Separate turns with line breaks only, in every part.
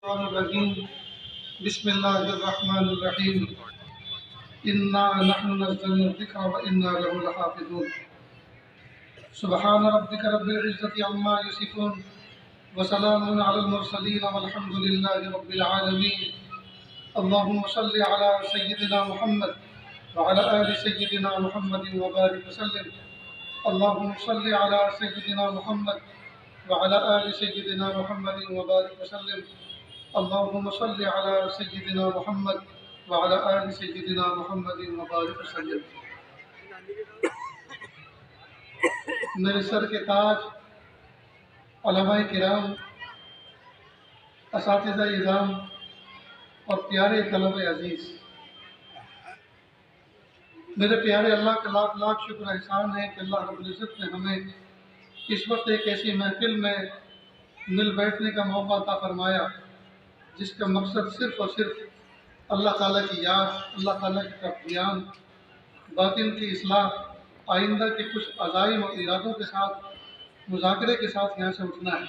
الرحمن الرحيم بسم الله الرحمن الرحيم إنا نحن نزلنا الذكر وإنا له لحافظون سبحان ربك رب العزة عما يصفون وسلام على المرسلين والحمد لله رب العالمين اللهم صل على سيدنا محمد وعلى آل سيدنا محمد وبارك وسلم اللهم صل على سيدنا محمد وعلى آل سيدنا محمد وبارك وسلم اللهم صل على سيدنا محمد وعلى آل سيدنا محمد وبارك وسلم. میرے سر کے تاج، علماء کرام، اساتذہ اعظام اور پیارے طلبہ عزیز، میرے پیارے اللہ کا لاکھ لاکھ شکر احسان ہے کہ اللہ رب العزت نے ہمیں اس وقت ایک ایسی محفل میں مل بیٹھنے کا موقع عطا فرمایا جس کا مقصد صرف اور صرف اللہ تعالیٰ کی یاد، اللہ تعالیٰ کی طرف دھیان، باطن کی اصلاح، آئندہ کے کچھ عزائم اور ارادوں کے ساتھ مذاکرے کے ساتھ یہاں سے اٹھنا ہے.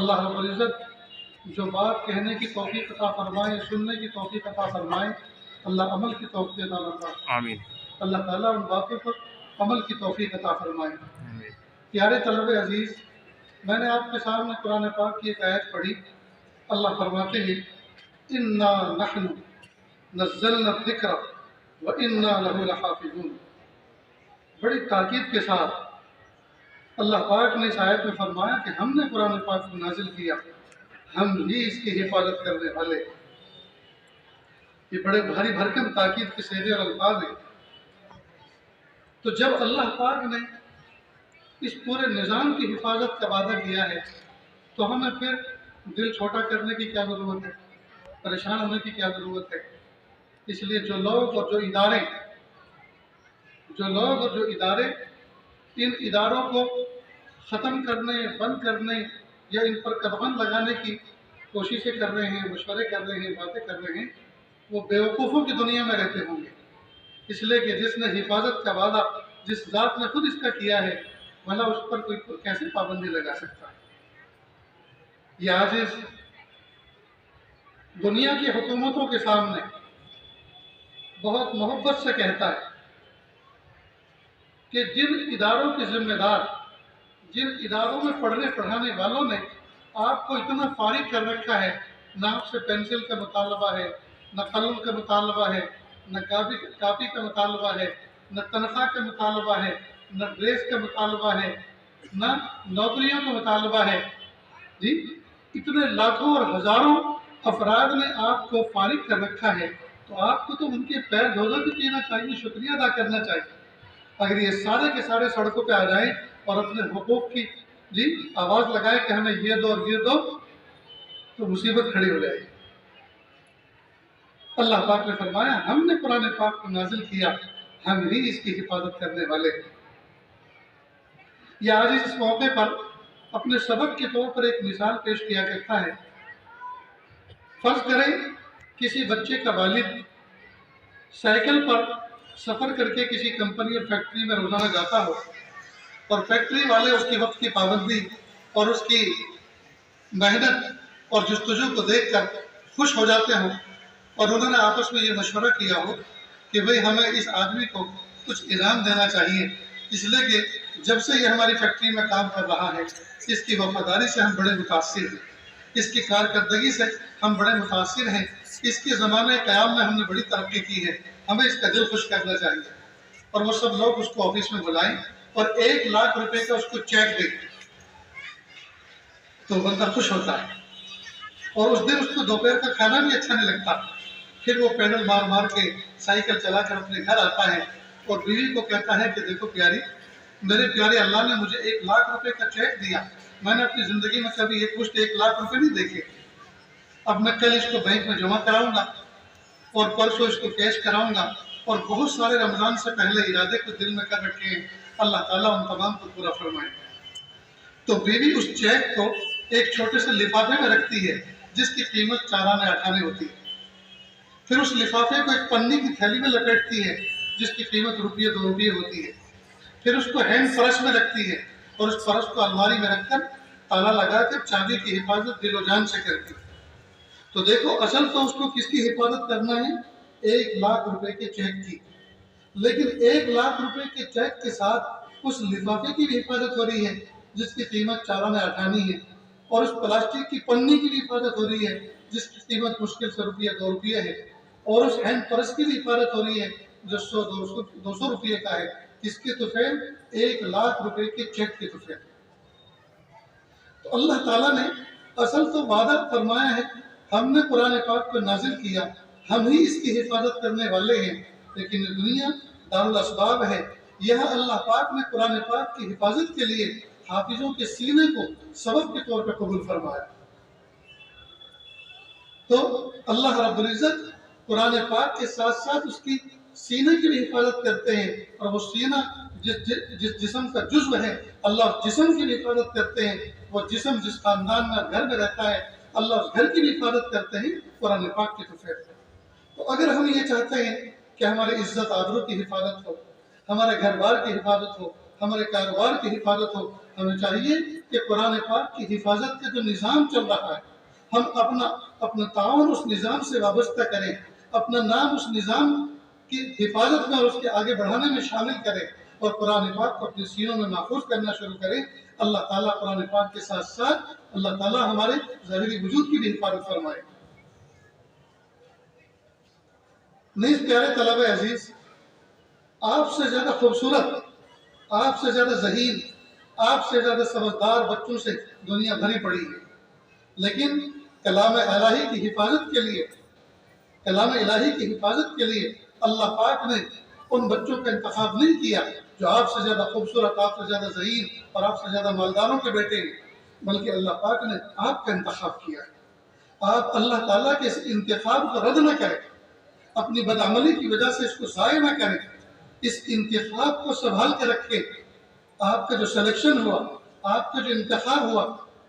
اللہ رب العزت جو بات کہنے کی توفیق عطا فرمائے، سننے کی توفیق عطا فرمائے، اللہ عمل کی توفیق عطا فرمائے. آمین. اللہ تعالیٰ ان باتوں پر عمل کی توفیق عطا فرمائے. آمین. پیارے طلبہ عزیز، میں نے آپ کے سامنے قرآن پاک کی ایک آیت پڑھی. اللہ فرماتے ہیں انا نحن نزلنا الذکر وانا له لحافظون. بڑی تاکید کے ساتھ اللہ پاک نے اس آیت میں فرمایا کہ ہم نے قرآن پاک کو نازل کیا، ہم ہی اس کی حفاظت کرنے والے. یہ بڑے بھاری بھرکم تاکید کے صیغے اور الفاظ ہیں. تو جب اللہ پاک نے اس پورے نظام کی حفاظت کا وعدہ کیا ہے تو ہمیں پھر دل چھوٹا کرنے کی کیا ضرورت ہے، پریشان ہونے کی کیا ضرورت ہے. اس لیے جو لوگ اور جو ادارے ان اداروں کو ختم کرنے، بند کرنے یا ان پر قدغن لگانے کی کوششیں کر رہے ہیں، مشورے کر رہے ہیں، باتیں کر رہے ہیں، وہ بیوقوفوں کی دنیا میں رہتے ہوں گے. اس لیے کہ جس نے حفاظت کا وعدہ جس ذات نے خود اس کا کیا ہے، بھلا اس پر کوئی کیسے پابندی لگا سکتا ہے. یہ عاجز دنیا کی حکومتوں کے سامنے بہت محبت سے کہتا ہے کہ جن اداروں کے ذمہ دار، جن اداروں میں پڑھنے پڑھانے والوں نے آپ کو اتنا فارغ کر رکھا ہے، نہ آپ سے پینسل کا مطالبہ ہے، نہ قلم کا مطالبہ ہے، نہ کاپی کا مطالبہ ہے، نہ تنخواہ کا مطالبہ ہے، نہ ڈریس کا مطالبہ ہے، نہ نوکریوں کا مطالبہ ہے. جی، اتنے لاکھوں اور ہزاروں افراد نے آپ کو فارغ کر رکھا ہے تو آپ کو تو ان کے پیر دھو کے پینا چاہیے، شکریہ ادا کرنا چاہیے. اگر یہ سارے کے سارے سڑکوں پہ آ جائیں اور اپنے حقوق کی آواز لگائے کہ ہمیں یہ دو اور یہ دو، تو مصیبت کھڑی ہو جائے گی. اللہ پاک نے فرمایا ہم نے قرآن پاک کو نازل کیا، ہم ہی اس کی حفاظت کرنے والے. یہ آج اس موقع پر اپنے سبق کے طور پر ایک مثال پیش کیا کرتا ہے. فرض کریں کسی بچے کا والد سائیکل پر سفر کر کے کسی کمپنی اور فیکٹری میں روزانہ جاتا ہو، اور فیکٹری والے اس کی وقت کی پابندی اور اس کی محنت اور جستجو کو دیکھ کر خوش ہو جاتے ہوں، اور انہوں نے آپس میں یہ مشورہ کیا ہو کہ بھئی ہمیں اس آدمی کو کچھ انعام دینا چاہیے، اس لیے کہ جب سے یہ ہماری فیکٹری میں کام کر رہا ہے اس کی وفاداری سے ہم بڑے متاثر ہیں، اس کی کارکردگی سے ہم بڑے متاثر ہیں، اس کے زمانے قیام میں ہم نے بڑی ترقی کی ہے، ہمیں اس کا دل خوش کرنا چاہیے. اور وہ سب لوگ اس کو آفس میں بلائیں اور 1,00,000 روپے کا اس کو چیک دیں تو بندہ خوش ہوتا ہے. اور اس دن اس کو دوپہر کا کھانا بھی اچھا نہیں لگتا. پھر وہ پیڈل مار مار کے سائیکل چلا کر اپنے گھر آتا ہے اور بیوی کو کہتا ہے کہ دیکھو پیاری، میرے پیارے اللہ نے مجھے 1,00,000 روپے کا چیک دیا، میں نے اپنی زندگی میں کبھی ایک مشت 1,00,000 روپے نہیں دیکھے. اب میں کل اس کو بینک میں جمع کراؤں گا اور پرسوں اس کو کیش کراؤں گا، اور بہت سارے رمضان سے پہلے ارادے کو دل میں کر رکھے ہیں، اللہ تعالیٰ ان تمام کو پورا فرمائے. تو بیوی اس چیک کو ایک چھوٹے سے لفافے میں رکھتی ہے جس کی قیمت 4 آنے 8 آنے ہوتی ہے. پھر اس لفافے کو ایک پنی کی تھیلی میں لپیٹتی ہے جس کی قیمت روپیے 2 روپیے ہوتی ہے. پھر اس کو ہینڈ فرش میں رکھتی ہے اور اس فرش کو الماری میں رکھ کر تالا لگا کر چابی کی حفاظت دل و جان سے کرتی ہے. تو دیکھو اصل تو اس کو کس کی حفاظت کرنا ہے؟ 1,00,000 روپے کے چیک کی، لیکن 1,00,000 روپے کے چیک کے ساتھ اس لفافے کی بھی حفاظت ہو رہی ہے جس کی قیمت 4 آنے 8 آنی ہے، اور اس پلاسٹک کی پنی کی بھی حفاظت ہو رہی ہے جس کی قیمت مشکل سے روپیہ 2 روپیہ ہے، اور اس ہینڈ پرس کی بھی حفاظت ہو رہی ہے جو 100 روپیے کا ہے، اس کے طفیل 1,00,000 روپے کے چیک کے طفیل۔ تو اللہ تعالیٰ نے اصل تو وعدہ فرمایا ہے، ہم نے قرآن پاک کو نازل کیا، ہم ہی اس کی حفاظت کرنے والے ہیں، لیکن دنیا دارالاسباب ہے، یہاں اللہ پاک نے قرآن پاک کی حفاظت کے لیے حافظوں کے سینے کو سبب کے طور پر قبول فرمایا۔ تو اللہ رب العزت قرآن پاک کے ساتھ ساتھ اس کی سینے کی بھی حفاظت کرتے ہیں، اور وہ سینہ جس جسم کا جزو ہے اللہ جسم کی بھی حفاظت کرتے ہیں، وہ جسم جس خاندان میں گھر میں رہتا ہے اللہ اس گھر کی بھی حفاظت کرتے ہیں قرآن پاک کے طفیل سے۔ تو اگر ہم یہ چاہتے ہیں کہ ہمارے عزت آبرو کی حفاظت ہو، ہمارے گھر بار کی حفاظت ہو، ہمارے کاروبار کی حفاظت ہو، ہمیں چاہیے کہ قرآن پاک کی حفاظت کا جو نظام چل رہا ہے ہم اپنا تعاون اس نظام سے وابستہ کریں، اپنا نام اس نظام کی حفاظت میں اور اس کے آگے بڑھانے میں شامل کریں، اور قرآن پاک کو اپنے سینوں میں محفوظ کرنا شروع کریں۔ اللہ تعالیٰ قرآن پاک کے ساتھ ساتھ اللہ تعالیٰ ہمارے ظاہری وجود کی بھی حفاظت فرمائے۔ نیز پیارے طلبہ عزیز، آپ سے زیادہ خوبصورت، آپ سے زیادہ ذہین، آپ سے زیادہ سمجھدار بچوں سے دنیا بھری پڑی ہے، لیکن کلام الہی کی حفاظت کے لیے اللہ پاک نے ان بچوں کا انتخاب نہیں کیا جو آپ سے زیادہ خوبصورت، آپ سے زیادہ ذہین اور آپ سے زیادہ مالداروں کے بیٹے ہیں، بلکہ اللہ پاک نے آپ کا انتخاب کیا ہے۔ آپ اللہ تعالیٰ کے اس انتخاب کو رد نہ کریں، اپنی بدعملی کی وجہ سے اس کو ضائع نہ کریں، اس انتخاب کو سنبھال کے رکھیں۔ آپ کا جو سلیکشن ہوا، آپ کا جو انتخاب ہوا،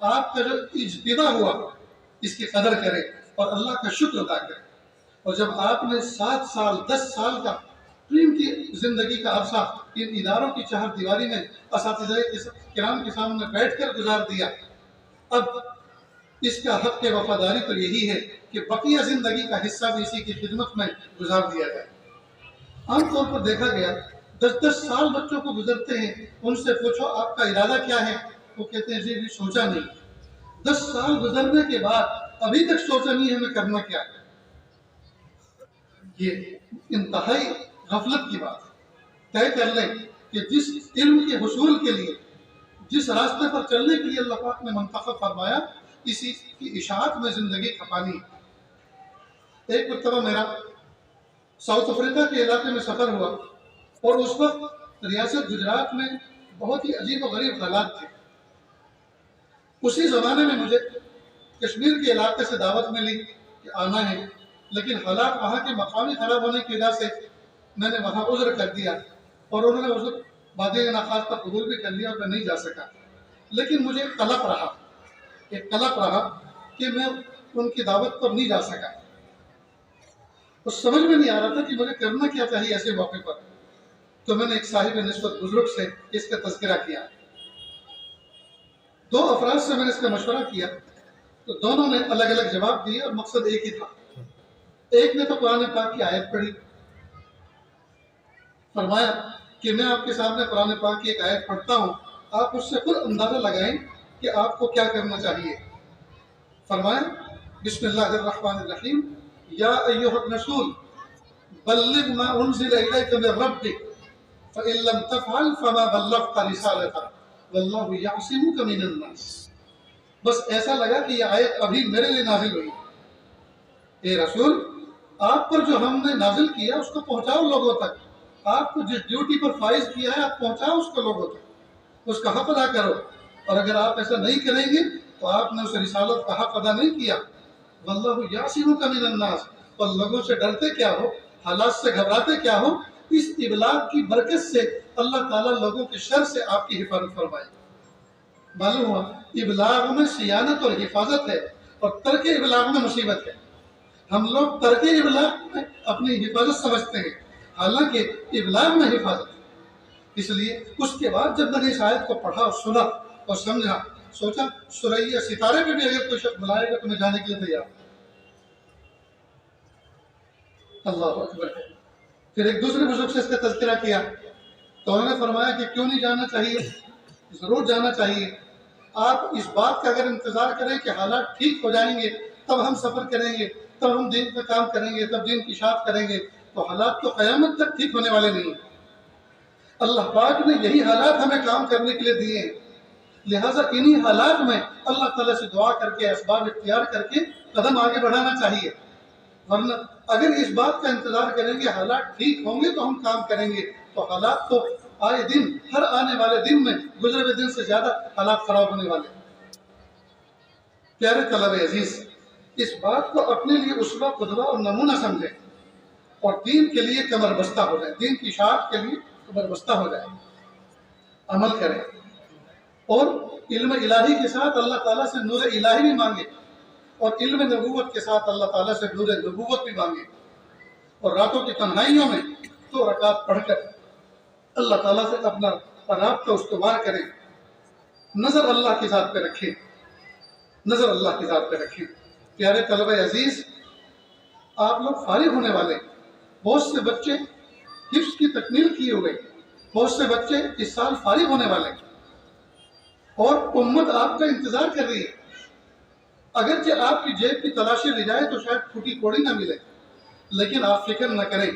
آپ کا جو اجتباع ہوا، اس کی قدر کریں اور اللہ کا شکر ادا کریں۔ اور جب آپ نے 7 سال 10 سال کا ٹرین کی زندگی کا عرصہ ان اداروں کی چہار دیواری میں اساتذہ کرام کے سامنے بیٹھ کر گزار دیا، اب اس کا حق وفاداری تو یہی ہے کہ بقیہ زندگی کا حصہ بھی اسی کی خدمت میں گزار دیا جائے۔ عام طور پر دیکھا گیا 10 سال بچوں کو گزرتے ہیں، ان سے پوچھو آپ کا ارادہ کیا ہے، وہ کہتے ہیں جی سوچا نہیں۔ 10 سال گزرنے کے بعد ابھی تک سوچا نہیں ہمیں کرنا کیا ہے۔ یہ انتہائی غفلت کی بات ہے۔ طے کر لیں کہ جس علم کے حصول کے لیے، جس راستے پر چلنے کے لیے اللہ پاک نے منتخب فرمایا، اسی کی اشاعت میں زندگی کھپانی۔ ایک مرتبہ میرا ساؤتھ افریقہ کے علاقے میں سفر ہوا، اور اس وقت ریاست گجرات میں بہت ہی عجیب و غریب حالات تھے۔ اسی زمانے میں مجھے کشمیر کے علاقے سے دعوت ملی کہ آنا ہے، لیکن حالات وہاں کے مقامی خراب ہونے کی وجہ سے میں نے وہاں عذر کر دیا، اور انہوں نے عذر وعدے ناخواستہ قبول بھی کر لیا اور میں نہیں جا سکا۔ لیکن مجھے ایک قلق رہا کہ میں ان کی دعوت پر نہیں جا سکا۔ اس سمجھ میں نہیں آ رہا تھا کہ مجھے کرنا کیا چاہیے ایسے موقع پر۔ تو میں نے ایک صاحب نسبت بزرگ سے اس کا تذکرہ کیا۔ 2 افراد سے میں نے اس کا مشورہ کیا، تو دونوں نے الگ الگ جواب دیے اور مقصد ایک ہی تھا۔ ایک نے تو قرآن پاک کی آیت پڑھی، فرمایا کہ میں آپ کے سامنے قرآن پاک کی ایک آیت پڑھتا ہوں، آپ اس سے خود اندازہ لگائیں کہ آپ کو کیا کرنا چاہیے۔ فرمایا بسم اللہ الرحمن الرحیم، یا ایھا الرسول بلغ ما انزل الیک من ربک فإن لم تفعل فما بلغت رسالتہ واللہ یعصمک من الناس۔ بس ایسا لگا کہ یہ آیت ابھی میرے لیے نازل ہوئی۔ اے رسول، آپ پر جو ہم نے نازل کیا اس کو پہنچاؤ لوگوں تک، آپ کو جس ڈیوٹی پر فائز کیا ہے آپ پہنچاؤ اس کو لوگوں تک، اس کا حق ادا کرو، اور اگر آپ ایسا نہیں کریں گے تو آپ نے اس رسالت کا حق ادا نہیں کیا۔ واللہ یعصمک من الناس، اور لوگوں سے ڈرتے کیا ہو، حالات سے گھبراتے کیا ہو، اس ابلاغ کی برکت سے اللہ تعالیٰ لوگوں کے شر سے آپ کی حفاظت فرمائے۔ معلوم ہوا ابلاغ میں صیانت اور حفاظت ہے، اور ترک ابلاغ میں مصیبت ہے۔ ہم لوگ ترک ابلاغ میں اپنی حفاظت سمجھتے ہیں، حالانکہ ابلاغ میں حفاظت ہے۔ اس لیے اس کے بعد جب میں نے اس آیت کو پڑھا اور سنا اور سمجھا، سوچا سورہ ستارے پہ بھی اگر کوئی شخص بلائے گا تو میں جانے کے لیے تیار ہوں۔ اللہ اکبر۔ پھر ایک دوسرے بزرگ سے اس کا تذکرہ کیا تو انہوں نے فرمایا کہ کیوں نہیں جانا چاہیے، ضرور جانا چاہیے۔ آپ اس بات کا اگر انتظار کریں کہ حالات ٹھیک ہو جائیں گے تب ہم سفر کریں گے، تب ہم دین کا کام کریں گے، تب دین کی اشاعت کریں گے، تو حالات تو قیامت تک ٹھیک ہونے والے نہیں ہیں۔ اللہ پاک نے یہی حالات ہمیں کام کرنے کے لیے دیے ہیں، لہٰذا انہی حالات میں اللہ تعالیٰ سے دعا کر کے اسباب اختیار کر کے قدم آگے بڑھانا چاہیے۔ ورنہ اگر اس بات کا انتظار کریں گے حالات ٹھیک ہوں گے تو ہم کام کریں گے، تو حالات تو آئے دن، ہر آنے والے دن میں گزرے ہوئے دن سے زیادہ حالات خراب ہونے والے ہیں۔ پیارے طلبہ عزیز، اس بات کو اپنے لیے اسوہ قدوہ اور نمونہ سمجھیں اور دین کے لیے کمر بستہ ہو جائیں، دین کی اشاعت کے لیے کمر بستہ ہو جائیں، عمل کریں اور علم الہی کے ساتھ اللہ تعالیٰ سے نور الہی بھی مانگے اور علم نبوت کے ساتھ اللہ تعالیٰ سے نور نبوت بھی مانگے، اور راتوں کی تنہائیوں میں 2 رکعت پڑھ کر اللہ تعالیٰ سے اپنا رابطہ استوار کریں، نظر اللہ کی ذات پہ رکھیں، نظر اللہ کی ذات پہ رکھیں۔ پیارے طلبہ عزیز، آپ لوگ فارغ ہونے والے ہیں، بہت سے بچے حفظ کی تکمیل کیے ہوئے، بہت سے بچے اس سال فارغ ہونے والے ہیں اور امت آپ کا انتظار کر رہی ہے۔ اگرچہ آپ کی جیب کی تلاشی لی جائے تو شاید پھوٹی کوڑی نہ ملے، لیکن آپ فکر نہ کریں،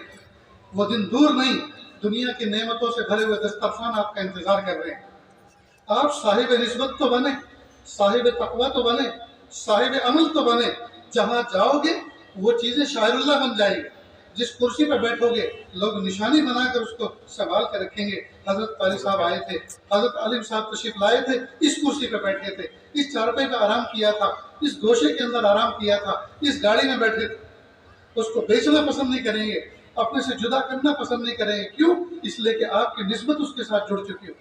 وہ دن دور نہیں، دنیا کی نعمتوں سے بھرے ہوئے دسترخوان آپ کا انتظار کر رہے ہیں۔ آپ صاحب نسبت تو بنے، صاحب تقویٰ تو بنے، صاحب عمل تو بنے، جہاں جاؤ گے وہ چیزیں شاعر اللہ بن جائیں گے۔ جس کرسی پہ بیٹھو گے لوگ نشانی بنا کر اس کو سنبھال کر رکھیں گے۔ حضرت قاری صاحب آئے تھے، حضرت عالم صاحب تشریف لائے تھے، اس کرسی پہ بیٹھے تھے، اس چارپائی پہ آرام کیا تھا، اس گوشے کے اندر آرام کیا تھا، اس گاڑی میں بیٹھے تھے۔ اس کو بیچنا پسند نہیں کریں گے، اپنے سے جدا کرنا پسند نہیں کریں گے۔ کیوں؟ اس لیے کہ آپ کی نسبت اس کے ساتھ جڑ چکی ہو۔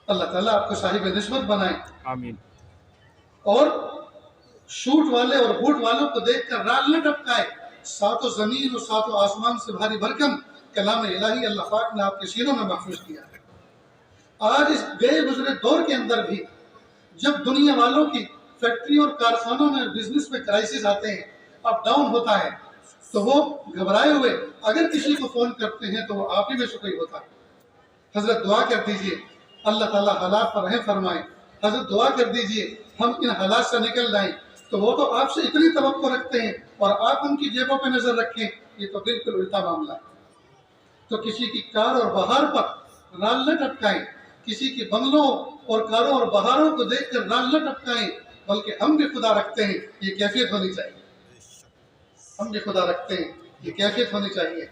اللہ تعالیٰ آپ کو صاحب نسبت بنائے،
آمین۔
اور شوٹ والے اور بوٹ والوں کو دیکھ کر رال نہ ٹپکائے۔ 7 زمین اور 7 آسمان سے بھاری بھرکم کلام الہی اللہ پاک نے آپ کے سینوں میں محفوظ کیا ہے۔ آج اس گئے گزرے دور کے اندر بھی جب دنیا والوں کی فیکٹری اور کارخانوں میں بزنس میں کرائسس آتے ہیں، اپ ڈاؤن ہوتا ہے، تو وہ گھبرائے ہوئے اگر کسی کو فون کرتے ہیں تو وہ آپ ہی میں سے کوئی ہوتا ہے۔ حضرت دعا کر دیجئے اللہ تعالیٰ حالات پر رحم فرمائے، حضرت دعا کر دیجئے ہم ان حالات سے نکل جائیں۔ تو وہ تو آپ سے اتنی توقع رکھتے ہیں اور آپ ان کی جیبوں پہ نظر رکھیں، یہ تو بالکل الٹا معاملہ ہے۔ تو کسی کی کار اور بہار پر رال نہ ٹپکائیں، کسی کی بنگلوں اور کاروں اور بہاروں کو دیکھ کر رال نہ ٹپکائیں، بلکہ ہم بھی خدا رکھتے ہیں، یہ کیفیت ہونی چاہیے۔ ہم بھی خدا رکھتے ہیں، یہ کیفیت ہونی چاہیے۔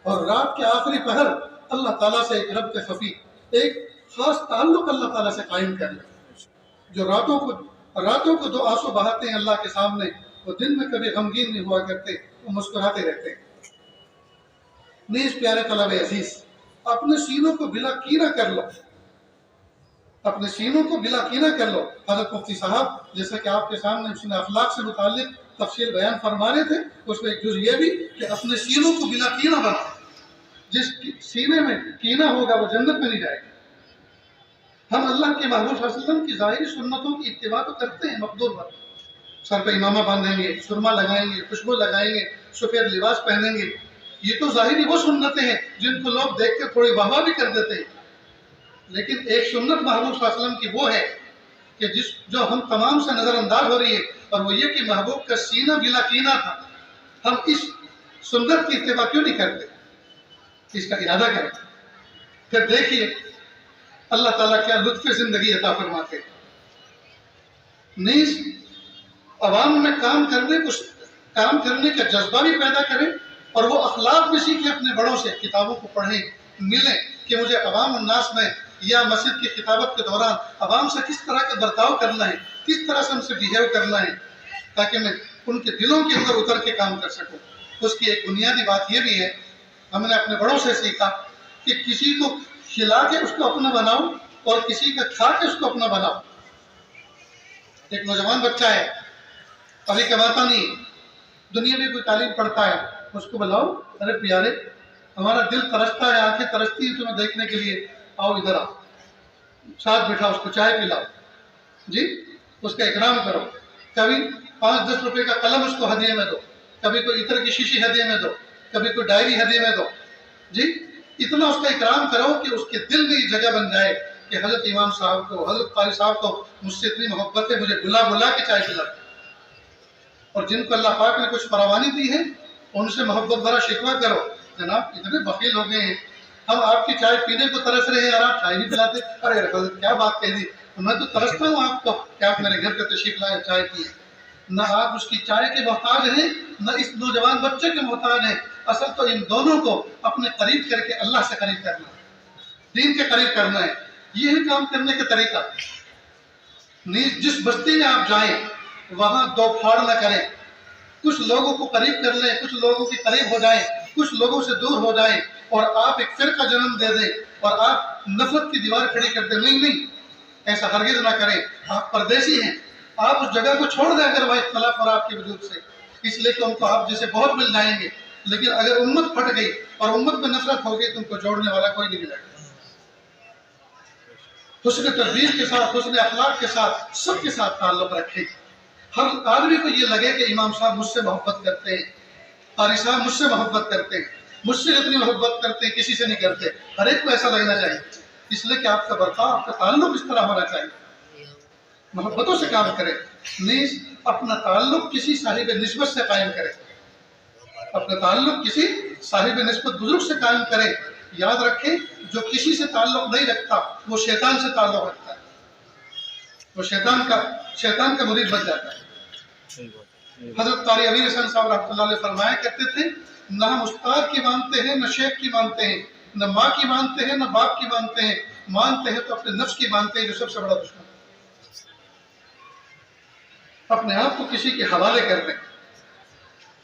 اور رات کے آخری پہر اللہ تعالیٰ سے ایک رب کے خفی، ایک خاص تعلق اللہ تعالیٰ سے قائم کر لیں۔ جو راتوں کو 2 آنسو بہاتے ہیں اللہ کے سامنے، وہ دن میں کبھی غمگین نہیں ہوا کرتے، وہ مسکراتے رہتے ہیں۔ نیز پیارے طلبہ عزیز، اپنے سینوں کو بلا کینہ کر لو، اپنے سینوں کو بلا کینہ کر لو۔ حضرت مفتی صاحب جیسا کہ آپ کے سامنے حسن اخلاق سے متعلق تفصیل بیان فرما رہے تھے، اس میں ایک جز یہ بھی کہ اپنے سینوں کو بلا کینہ بناؤ۔ جس سینے میں کینہ ہوگا وہ جنت میں نہیں جائے گا۔ ہم اللہ کے محبوب صلی اللہ علیہ وسلم کی ظاہری سنتوں کی اتباع تو کرتے ہیں مقدور پر، سر پہ امامہ باندھیں گے، سرما لگائیں گے، خوشبو لگائیں گے، سفید لباس پہنیں گے، یہ تو ظاہری وہ سنتیں ہیں جن کو لوگ دیکھ کر تھوڑی واہ واہ بھی کر دیتے ہیں۔ لیکن ایک سنت محبوب صلی اللہ علیہ وسلم کی وہ ہے کہ جو ہم تمام سے نظر انداز ہو رہی ہے، اور وہ یہ کہ محبوب کا سینہ بلا کینہ تھا۔ ہم اس سنت کی اتباع کیوں نہیں کرتے؟ اس کا ارادہ کریں، پھر دیکھیے اللہ تعالیٰ کیا لطف زندگی عطا فرماتے ہیں۔ نیز عوام میں کام کرنے کا جذبہ بھی پیدا کریں اور وہ اخلاق بھی سیکھیں اپنے بڑوں سے، کتابوں کو پڑھیں، ملیں کہ مجھے عوام الناس میں یا مسجد کی خطابت کے دوران عوام سے کس طرح کا برتاؤ کرنا ہے، کس طرح سے ان سے بہیو کرنا ہے، تاکہ میں ان کے دلوں کے اندر اتر کے کام کر سکوں۔ اس کی ایک بنیادی بات یہ بھی ہے، ہم نے اپنے بڑوں سے سیکھا کہ کسی کو کھلا کے اس کو اپنا بناؤ اور کسی کا کھا کے اس کو اپنا بناؤ۔ ایک نوجوان بچہ ہے، ابھی کماتا نہیں، دنیا میں کوئی تعلیم پڑھتا ہے، اس کو بلاؤ، ارے پیارے ہمارا دل ترستا ہے، آنکھیں ترستی ہیں تمہیں دیکھنے کے لیے، آؤ ادھر آؤ، ساتھ بٹھاؤ، اس کو چائے پلاؤ، جی اس کا اکرام کرو، کبھی 5-10 روپے کا قلم اس کو ہدیے میں دو، کبھی کوئی عطر کی شیشی ہدیے میں دو، کبھی کوئی ڈائری ہدیے میں دو، جی اتنا اس کا اکرام کرو کہ اس کے دل میں یہ جگہ بن جائے کہ حضرت امام صاحب کو، حضرت قاری صاحب کو مجھ سے اتنی محبت ہے، مجھے بلا بلا کے چائے پلا۔ اور جن کو اللہ پاک نے کچھ فراوانی دی ہے ان سے محبت بھرا شکوہ کرو، جناب اتنے بخیل ہو گئے ہیں، ہم آپ کی چائے پینے کو ترس رہے ہیں اور آپ چائے نہیں پلاتے۔ ارے حضرت کیا بات کہہ دی، میں تو ترستا ہوں آپ کو کہ آپ میرے گھر پہ تشریف لائے چائے پیے۔ نہ آپ اس کی چائے کے محتاج ہیں، نہ اس نوجوان بچے کے محتاج ہیں، اصل تو ان دونوں کو اپنے قریب کر کے اللہ سے قریب کرنا ہے، دین کے قریب کرنا ہے، یہ ہے کام کرنے کا طریقہ۔ جس بستی میں آپ جائیں وہاں دو پھاڑ نہ کریں، کچھ لوگوں کو قریب کر لیں، کچھ لوگوں کے قریب ہو جائیں، کچھ لوگوں سے دور ہو جائیں، اور آپ ایک فرقہ جنم دے دیں اور آپ نفرت کی دیوار کھڑی کر دیں۔ نہیں نہیں، ایسا ہرگز نہ کریں، آپ پردیسی ہیں، آپ اس جگہ کو چھوڑ دیں اگر وہ اختلاف اور آپ کے وجود سے، اس لیے کہ ان کو آپ جیسے بہت مل جائیں گے، لیکن اگر امت پھٹ گئی اور امت میں نفرت ہوگی تو ان کو جوڑنے والا کوئی نہیں ملے گا۔ حسن تربیت کے ساتھ، حسن اخلاق کے ساتھ، سب کے ساتھ تعلق رکھیں۔ ہر آدمی کو یہ لگے کہ امام صاحب مجھ سے محبت کرتے ہیں، قاری صاحب مجھ سے محبت کرتے ہیں، مجھ سے اتنی محبت کرتے ہیں، کسی سے نہیں کرتے۔ ہر ایک کو ایسا لگنا چاہیے، اس لیے کہ آپ کا برتاؤ، آپ کا تعلق اس طرح ہونا چاہیے، محبتوں سے کام کرے، نیز اپنا تعلق کسی صاحب نسبت سے قائم کرے، اپنا تعلق کسی صاحب نسبت بزرگ سے قائم کرے۔ یاد رکھیں جو کسی سے تعلق نہیں رکھتا وہ شیطان سے تعلق رکھتا ہے، وہ شیطان کا مرید بن جاتا ہے۔ حضرت قاری امیر حسن صاحب رحمۃ اللہ علیہ فرمایا کرتے تھے، نہ ہم استاد کی مانتے ہیں، نہ شیخ کی مانتے ہیں، نہ ماں کی مانتے ہیں، نہ باپ کی مانتے ہیں، مانتے ہیں تو اپنے نفس کی مانتے ہیں جو سب سے بڑا دشمن ہے۔ اپنے آپ کو کسی کے حوالے کر دیں،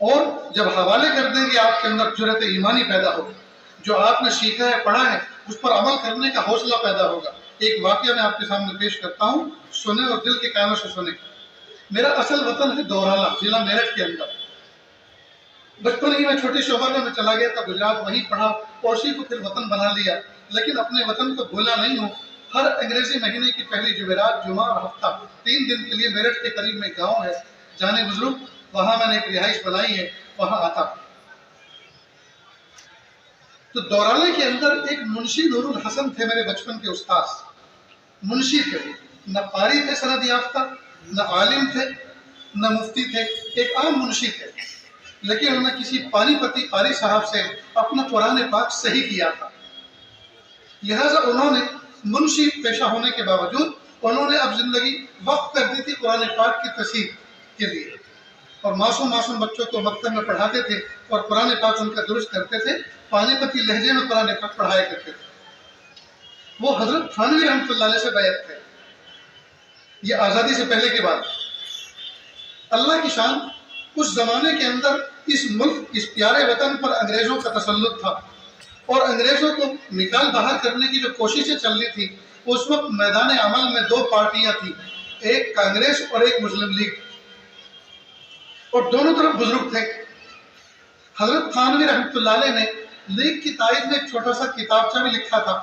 اور جب حوالے کر دیں گے آپ کے اندر جرأت ایمانی پیدا ہوگی، جو آپ نے سیکھا ہے، پڑھا ہے، اس پر عمل کرنے کا حوصلہ پیدا ہوگا۔ ایک واقعہ میں آپ کے سامنے پیش کرتا ہوں، سنیں اور دل کے کانوں سے سنیں۔ میرا اصل وطن ہے دورالا، ضلع میرٹھ کے اندر۔ بچپن ہی میں چھوٹی سی عمر میں چلا گیا تھا گجرات، وہیں پڑھا اور اسی کو پھر وطن بنا لیا، لیکن اپنے وطن کو بھولا نہیں ہوں۔ ہر انگریزی مہینے کی پہلی جمعرات، جمعہ اور ہفتہ 3 دن کے لیے میرٹھ کے قریب میں گاؤں ہے جانے بزرگ، وہاں میں نے ایک رہائش بنائی ہے، وہاں آتا ہوں۔ تو دورالے کے اندر ایک منشی نور الحسن تھے، میرے بچپن کے استاذ، منشی تھے، نہ قاری تھے سند یافتہ، نہ عالم تھے، نہ مفتی تھے، ایک عام منشی تھے، لیکن انہوں نے کسی پانی پتی قاری صاحب سے اپنا قرآن پاک صحیح کیا تھا، لہٰذا انہوں نے منشی پیشہ ہونے کے باوجود انہوں نے اب زندگی وقف کر دی تھی قرآن پاک کی تصحیح کے لیے، اور معصوم بچوں کو مکتب میں پڑھاتے تھے اور قرآن پاک ان کا درست کرتے تھے، پانی پتی لہجے میں قرآن پاک پڑھایا کرتے تھے۔ وہ حضرت تھانوی رحمۃ اللہ علیہ سے بیعت تھے، یہ آزادی سے پہلے کی بات۔ اللہ کی شان، اس زمانے کے اندر اس ملک، اس پیارے وطن پر انگریزوں کا تسلط تھا، اور انگریزوں کو نکال باہر کرنے کی جو کوششیں چل رہی تھی، اس وقت میدان عمل میں 2 پارٹیاں تھیں، ایک کانگریس اور ایک مسلم لیگ، اور دونوں طرف بزرگ تھے۔ حضرت تھانوی رحمۃ اللہ علیہ نے لیگ کی تائید میں ایک چھوٹا سا کتابچہ بھی لکھا تھا۔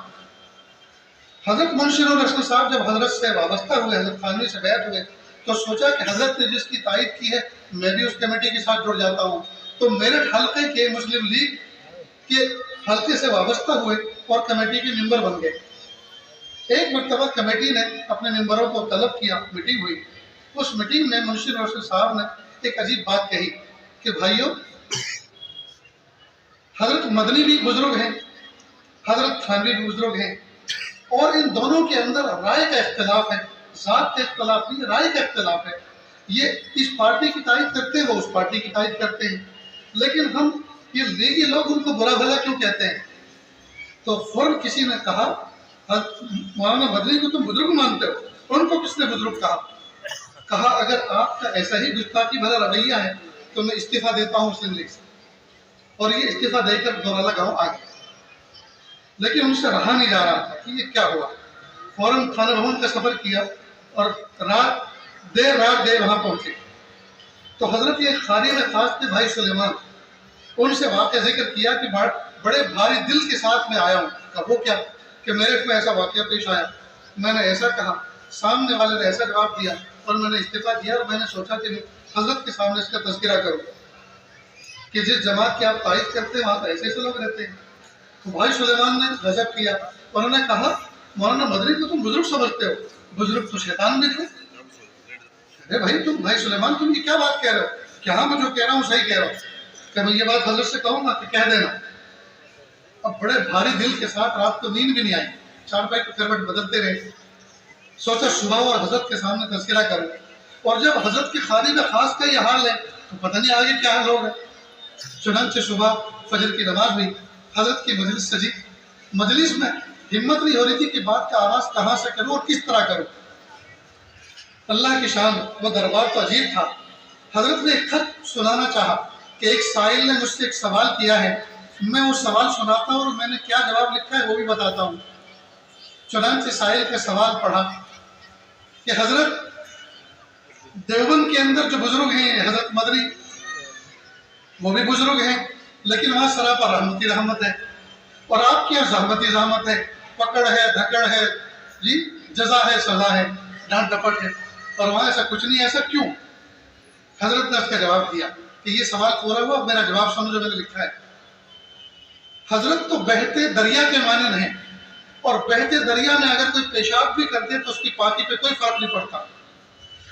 حضرت منشی نور الحسن صاحب جب حضرت سے وابستہ ہوئے، حضرت تھانوی سے بیعت ہوئے، تو سوچا کہ حضرت نے جس کی تائید کی ہے میں بھی اس کمیٹی کے ساتھ جڑ جاتا ہوں، تو میرٹھ حلقے کے مسلم لیگ کے حلقے سے وابستہ ہوئے اور کمیٹی کے ممبر بن گئے۔ ایک مرتبہ کمیٹی نے اپنے ممبروں کو طلب کیا، میٹنگ ہوئی، اس میٹنگ میں منشی نور الحسن صاحب نے ایک عجیب بات کہی کہ بھائیو، حضرت مدنی بھی بزرگ ہیں، حضرت تھانوی بھی بزرگ ہیں، اور ان دونوں کے اندر رائے کا اختلاف ہے، ذات کا اختلاف نہیں، رائے کا اختلاف ہے، یہ اس پارٹی کی تائید کرتے ہیں، وہ اس پارٹی کی تائید کرتے ہیں، لیکن ہم یہ لیگی لوگ ان کو برا بھلا کیوں کہتے ہیں؟ تو فوراً کسی نے کہا، مولانا مدنی کو تم بزرگ مانتے ہو، ان کو کس نے بزرگ کہا؟ کہا اگر آپ کا ایسا ہی گستاخی بھرا رویہ ہے تو میں استعفیٰ دیتا ہوں مسلم لیگ سے، اور یہ استعفیٰ دے کر دورالہ گاؤں آ گیا، لیکن ان سے رہا نہیں جا رہا تھا کہ یہ کیا ہوا۔ فوراً خانہ بھون کا سفر کیا اور دیر رات گئے، وہاں پہنچے تو حضرت یہ قاری میں خاص تھے بھائی سلیمان، ان سے واقعہ ذکر کیا کہ بڑے بھاری دل کے ساتھ میں آیا ہوں۔ کہا وہ کیا؟ کہ میرے میں ایسا واقعہ پیش آیا، میں نے ایسا کہا، سامنے والے نے ایسا جواب دیا، اور میں نے استعفیٰ دیا، اور میں نے سوچا کہ حضرت کے سامنے اس کا تذکرہ کروں۔ کہ جس جماعت کی آپ تعریف کرتے ہیں وہاں تو ایسے ایسے لوگ رہتے ہیں. تو بھائی سلیمان نے غضب کیا. انہوں نے کہا مولانا مدنی کو تم بزرگ سمجھتے ہو، بزرگ تو شیطان بھی تھے. ارے بھائی تم بھائی سلیمان تم یہ کیا بات کہہ رہے ہو کہ ہاں میں جو کہہ رہا ہوں صحیح کہہ رہا ہوں، کہ میں یہ بات حضرت سے کہوں گا کہ کہہ دینا. اب بڑے بھاری دل کے ساتھ رات کو نیند بھی نہیں آئی، چارپائی کی کروٹ بدلتے رہے. سوچا صبح اور حضرت کے سامنے تذکرہ کروں، اور جب حضرت کی خادم خاص کا یہ حال ہے تو پتہ نہیں آگے کیا حال ہوگا. چنانچہ صبح فجر کی نماز ہوئی، حضرت کی مجلس سجی. مجلس میں ہمت نہیں ہو رہی تھی کہ بات کا آغاز کہاں سے کروں اور کس طرح کروں. اللہ کی شان وہ دربار تو عجیب تھا. حضرت نے ایک خط سنانا چاہا کہ ایک سائل نے مجھ سے ایک سوال کیا ہے، میں وہ سوال سناتا ہوں اور میں نے کیا جواب لکھا ہے وہ بھی بتاتا ہوں. چنانچہ سائل کا سوال پڑھا کہ حضرت دیوبند کے اندر جو بزرگ ہیں حضرت مدنی وہ بھی بزرگ ہیں، لیکن وہاں سراپا رحمتی رحمت ہے، اور آپ کے یہاں زحمتی زحمت ہے، پکڑ ہے، دھکڑ ہے، جی جزا ہے، سزا ہے، ڈانٹ ڈپٹ ہے، اور وہاں ایسا کچھ نہیں. ایسا کیوں؟ حضرت نے اس کا جواب دیا کہ یہ سوال پورا ہوا، میرا جواب سمجھو میں نے لکھا ہے. حضرت تو بہتے دریا کے مانند ہیں، اور بہتے دریا میں اگر کوئی پیشاب بھی کر دے تو اس کی پاکی پہ کوئی فرق نہیں پڑتا،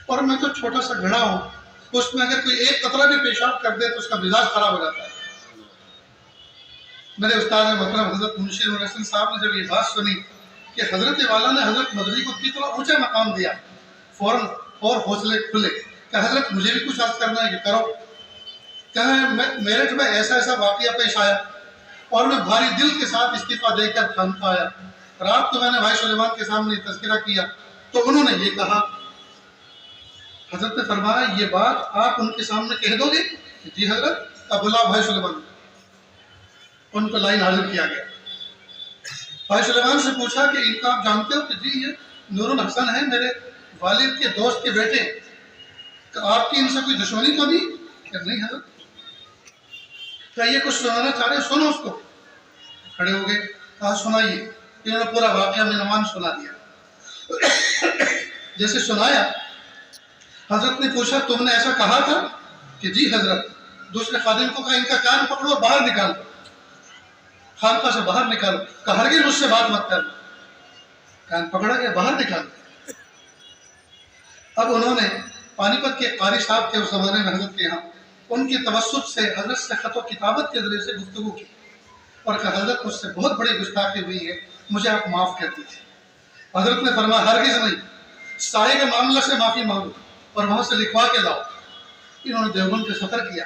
اور میں تو چھوٹا سا گھڑا ہوں، اس میں اگر کوئی ایک قطرہ بھی پیشاب کر دے تو اس کا مزاج خراب ہو جاتا ہے. میرے استاد محترم حضرت منشی نور حسن صاحب نے جب یہ بات سنی کہ حضرت والا نے حضرت مدنی کو کتنا اونچا مقام دیا، فوراً اور حوصلے کھلے کہ حضرت مجھے بھی کچھ عرض کرنا ہے کہ کرو. کہیں میرے میں ایسا ایسا واقعہ پیش آیا اور میں بھاری دل کے ساتھ استعفیٰ دے کر خانقاہ آیا. رات کو میں نے بھائی سلیمان کے سامنے تذکرہ کیا تو انہوں نے یہ کہا. حضرت نے فرمایا یہ بات آپ ان کے سامنے کہہ دو گے؟ جی حضرت. اب بلا بھائی سلیمان، ان کو لائن حاضر کیا گیا. بھائی سلیمان سے پوچھا کہ ان کا آپ جانتے ہو؟ کہ جی یہ نور الحسن ہے، میرے والد کے دوست کے بیٹے. کہ آپ کی ان سے کوئی دشمنی تو نہیں؟ کہ نہیں حضرت. کیا یہ کچھ سنانا چاہ رہے؟ سنو اس کو. کھڑے ہو گئے، کہا سنائیے. انہوں نے پورا واقعہ منوان سنا دیا. جیسے سنایا حضرت نے پوچھا تم نے ایسا کہا تھا؟ کہ جی حضرت. دوسرے خادم کو کہا ان کا کان پکڑو اور باہر نکالو، خانقاہ سے باہر نکالو، کہ ہرگز مجھ سے بات مت کرنا. کان پکڑا گیا، باہر نکالو. اب انہوں نے پانی پت کے قاری صاحب کے اس زمانے میں حضرت کے یہاں ان کی توسط سے حضرت سے خط و کتابت کے ذریعے سے گفتگو کی اور کہا حضرت مجھ سے بہت بڑی گستاخی ہوئی ہے، مجھے آپ معاف کر دیجیے. حضرت نے فرمایا ہرگز نہیں، سائے کے معاملہ سے معافی مانگو اور وہاں سے لکھوا کے لاؤ. انہوں نے دیوبند کا سفر کیا،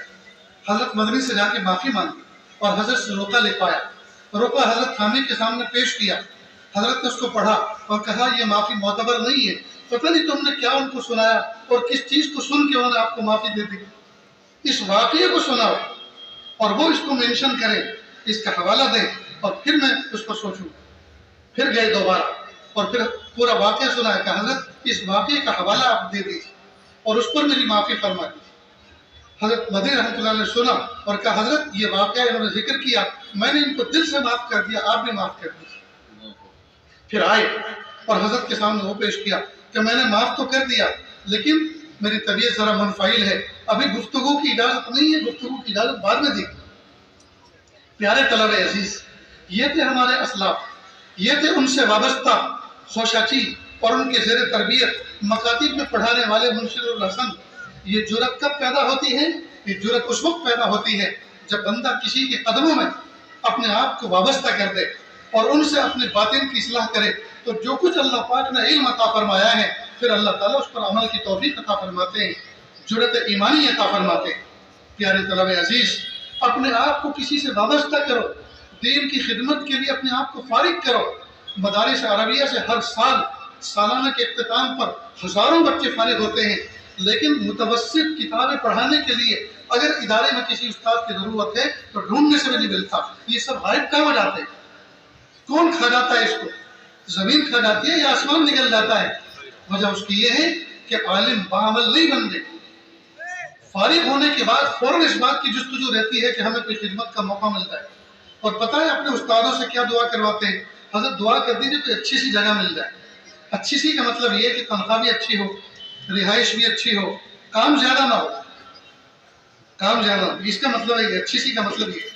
حضرت مدنی سے جا کے معافی مانگی اور حضرت سے روکا لکھوایا. روکا حضرت خامی کے سامنے پیش کیا. حضرت نے اس کو پڑھا اور کہا یہ معافی معتبر نہیں ہے، پتہ نہیں تم نے کیا ان کو سنایا اور کس چیز کو سن کے انہوں نے آپ کو معافی دے دی. اس واقعے کو سناؤ اور وہ اس کو مینشن کرے، اس کا حوالہ دے اور پھر میں اس کو سوچوں. پھر گئے دوبارہ اور پھر پورا واقعہ سنا کہ حضرت اس واقعے کا حوالہ آپ دے دیجیے اور اس پر میری معافی فرما دیجیے. حضرت مدنی رحمۃ اللہ نے سنا اور کہا حضرت یہ واقعہ انہوں نے ذکر کیا، میں نے ان کو دل سے معاف کر دیا، آپ بھی معاف کر دیجیے. پھر آئے اور حضرت کے سامنے وہ پیش کیا کہ میں نے معاف تو کر دیا لیکن میری طبیعت ذرا منفعل ہے، ابھی گفتگو کی اجازت نہیں ہے، گفتگو کی اجازت بعد میں دی. پیارے طلبہ عزیز، یہ تھے ہمارے اسلاف، یہ تھے ان سے وابستہ خوشاچی اور ان کے زیر تربیت مکاتب میں پڑھانے والے منشی نور الحسن. یہ جرأت کب پیدا ہوتی ہے؟ یہ جرأت اس وقت پیدا ہوتی ہے جب بندہ کسی کے قدموں میں اپنے آپ کو وابستہ کر دے اور ان سے اپنے باطن کی اصلاح کرے. تو جو کچھ اللہ پاک نے علم عطا فرمایا ہے پھر اللہ تعالیٰ اس پر عمل کی توفیق عطا فرماتے ہیں، جرأت ایمانی عطا فرماتے ہیں. پیارے طلبہ عزیز، اپنے آپ کو کسی سے وابستہ کرو، دین کی خدمت کے لیے اپنے آپ کو فارغ کرو. مدارس عربیہ سے ہر سال سالانہ کے اختتام پر ہزاروں بچے فارغ ہوتے ہیں، لیکن متوسط کتابیں پڑھانے کے لیے اگر ادارے میں کسی استاد کی ضرورت ہے تو ڈھونڈنے سے بھی نہیں ملتا. یہ سب غائب کہاں ہو جاتے ہیں؟ کون کھا جاتا ہے اس کو؟ زمین کھا جاتی ہے یا آسمان نکل جاتا ہے؟ وجہ اس کی یہ ہے کہ عالم بعمل نہیں بن گئے. فارغ ہونے کے بعد فوراً اس بات کی جستجو رہتی ہے کہ ہمیں کوئی خدمت کا موقع مل جائے. اور پتہ ہے اپنے استادوں سے کیا دعا کرواتے ہیں؟ حضرت دعا کر دیجیے کوئی اچھی سی جگہ مل جائے. اچھی سی کا مطلب یہ ہے کہ تنخواہ بھی اچھی ہو، رہائش بھی اچھی ہو، کام زیادہ نہ ہو. کام جانا، اس کا مطلب ہے اچھی سی کا مطلب یہ ہے۔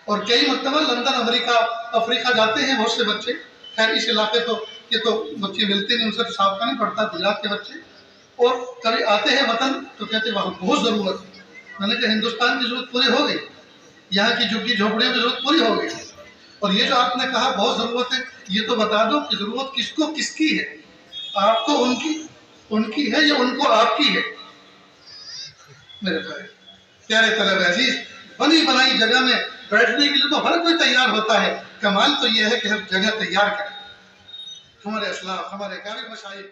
اور کئی مرتبہ لندن، امریکہ، افریقہ جاتے ہیں بہت سے بچے، خیر اس علاقے تو یہ تو بچے ملتے نہیں، ان سے صاف کا نہیں پڑتا گجرات کے بچے، اور کبھی آتے ہیں وطن تو کہتے ہیں وہاں بہت ضرورت ہے۔ میں نے کہا ہندوستان کی ضرورت پوری ہو گئی، یہاں کی جھگی جھوپڑیوں کی ضرورت پوری ہو گئی، اور یہ جو آپ نے کہا بہت ضرورت ہے، یہ تو بتا دو کہ ضرورت کس کو کس کی ہے، آپ کو ان کی ہے یا ان کو آپ کی ہے؟ میرے بھائی پیارے طلب عزیز، بنی بنائی جگہ میں بیٹھنے کے لیے تو ہر کوئی تیار ہوتا ہے، کمال تو یہ ہے کہ ہم جگہ تیار کریں۔ ہمارے اسلاف، ہمارے کامل مشاہیر